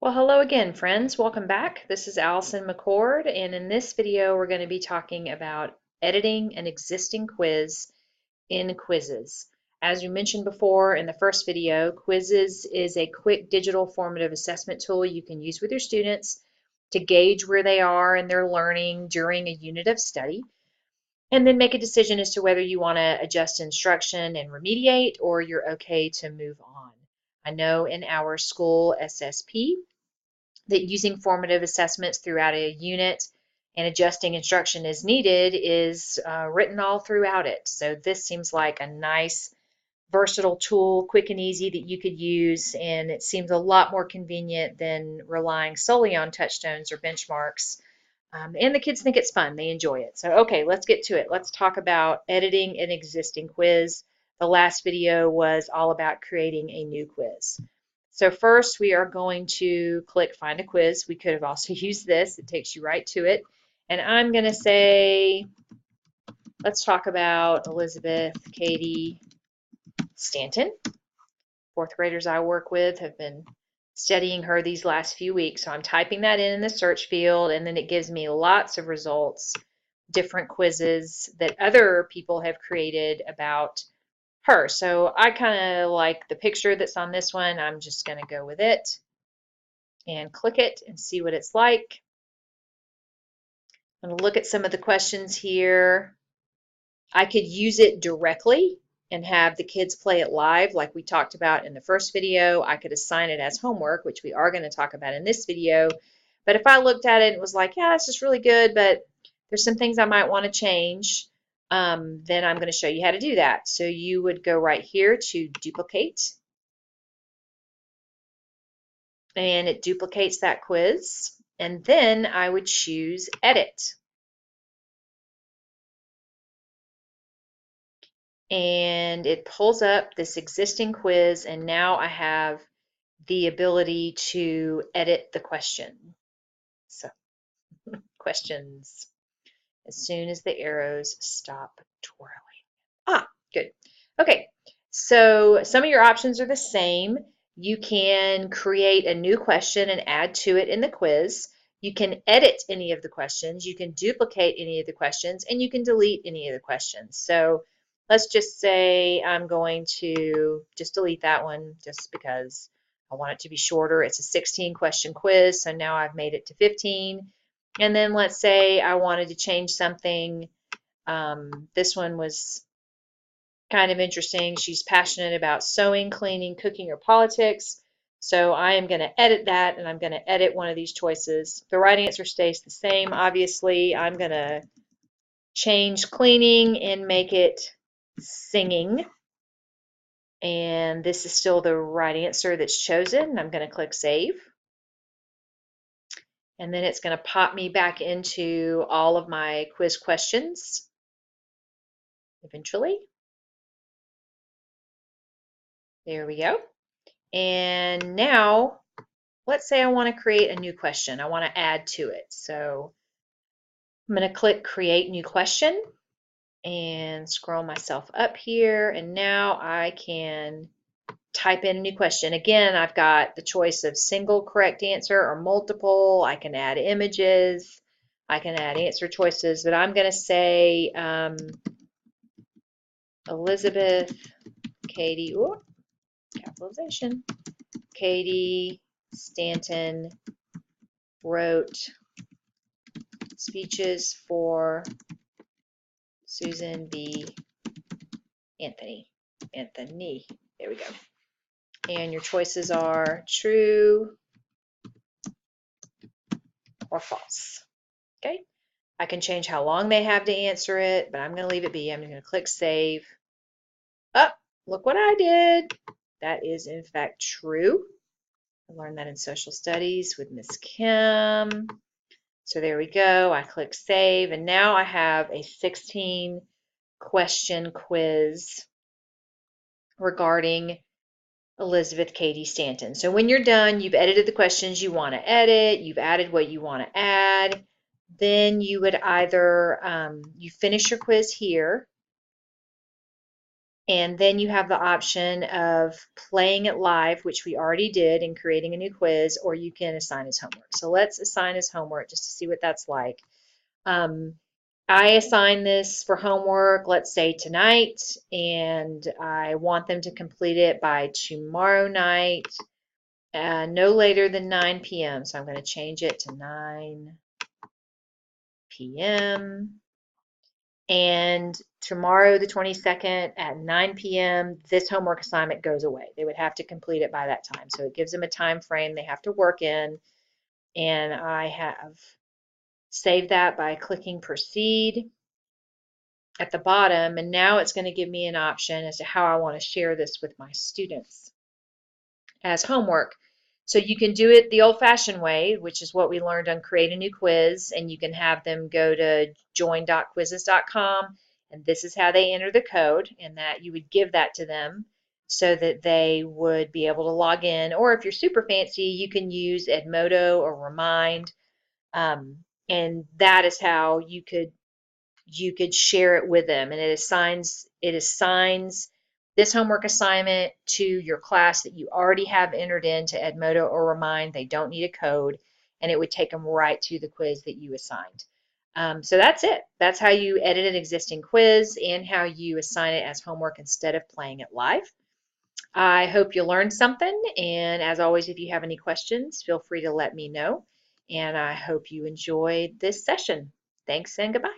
Well, hello again, friends. Welcome back. This is Allison McCord, and in this video, we're going to be talking about editing an existing quiz in Quizizz. As we mentioned before in the first video, Quizizz is a quick digital formative assessment tool you can use with your students to gauge where they are in their learning during a unit of study, and then make a decision as to whether you want to adjust instruction and remediate, or you're okay to move on. I know in our school SSP, that using formative assessments throughout a unit and adjusting instruction as needed is written all throughout it. So this seems like a nice, versatile tool, quick and easy that you could use, and it seems a lot more convenient than relying solely on touchstones or benchmarks. And the kids think it's fun. They enjoy it. So, okay, let's get to it. Let's talk about editing an existing quiz. The last video was all about creating a new quiz. So first we are going to click Find a Quiz. We could have also used this. It takes you right to it. And I'm going to say, let's talk about Elizabeth Cady Stanton. Fourth graders I work with have been studying her these last few weeks. So I'm typing that in the search field, and then it gives me lots of results, different quizzes that other people have created about her. So I kind of like the picture that's on this one. I'm just going to go with it and click it and see what it's like. I'm going to look at some of the questions here. I could use it directly and have the kids play it live like we talked about in the first video. I could assign it as homework, which we are going to talk about in this video. But if I looked at it and was like, yeah, this is really good, but there's some things I might want to change, then I'm going to show you how to do that. So you would go right here to duplicate, and it duplicates that quiz. And then I would choose edit. And it pulls up this existing quiz, and now I have the ability to edit the question. So questions as soon as the arrows stop twirling. Good. Okay, so some of your options are the same. You can create a new question and add to it in the quiz. You can edit any of the questions. You can duplicate any of the questions, and you can delete any of the questions. So let's just say I'm going to just delete that one just because I want it to be shorter. It's a 16 question quiz, so now I've made it to 15. And then let's say I wanted to change something. This one was kind of interesting. She's passionate about sewing, cleaning, cooking, or politics. So I am going to edit that, and I'm going to edit one of these choices. The right answer stays the same, obviously. I'm going to change cleaning and make it singing. And this is still the right answer that's chosen. I'm going to click Save. And then it's going to pop me back into all of my quiz questions eventually. There we go. And now, let's say I want to create a new question. I want to add to it. So I'm going to click Create New Question and scroll myself up here. And now I can type in a new question. Again, I've got the choice of single correct answer or multiple. I can add images. I can add answer choices. But I'm going to say Elizabeth Cady, capitalization, Cady Stanton wrote speeches for Susan B. Anthony. There we go. And your choices are true or false. Okay. I can change how long they have to answer it, but I'm going to leave it be. I'm going to click Save. Oh, look what I did. That is, in fact, true. I learned that in social studies with Miss Kim. So there we go. I click Save, and now I have a 16 question quiz regarding Elizabeth Cady Stanton. So when you're done, you've edited the questions you want to edit, you've added what you want to add, then you would either, you finish your quiz here, And then you have the option of playing it live, which we already did, and creating a new quiz, or you can assign as homework. So let's assign as homework just to see what that's like. Um, I assign this for homework, let's say tonight, and I want them to complete it by tomorrow night, no later than 9 p.m. So I'm going to change it to 9 p.m. And tomorrow, the 22nd at 9 p.m., this homework assignment goes away. They would have to complete it by that time. So it gives them a time frame they have to work in. And I have saved that by clicking proceed at the bottom. And now it's going to give me an option as to how I want to share this with my students as homework. So you can do it the old-fashioned way, which is what we learned on Create a New Quiz, and you can have them go to join.quizizz.com, and this is how they enter the code, and that you would give that to them so that they would be able to log in. Or if you're super fancy, you can use Edmodo or Remind, and that is how you could share it with them, and it assigns this homework assignment to your class that you already have entered into Edmodo or Remind. They don't need a code, and it would take them right to the quiz that you assigned. So that's it. That's how you edit an existing quiz and how you assign it as homework instead of playing it live. I hope you learned something, and as always, if you have any questions, feel free to let me know, and I hope you enjoyed this session. Thanks and goodbye.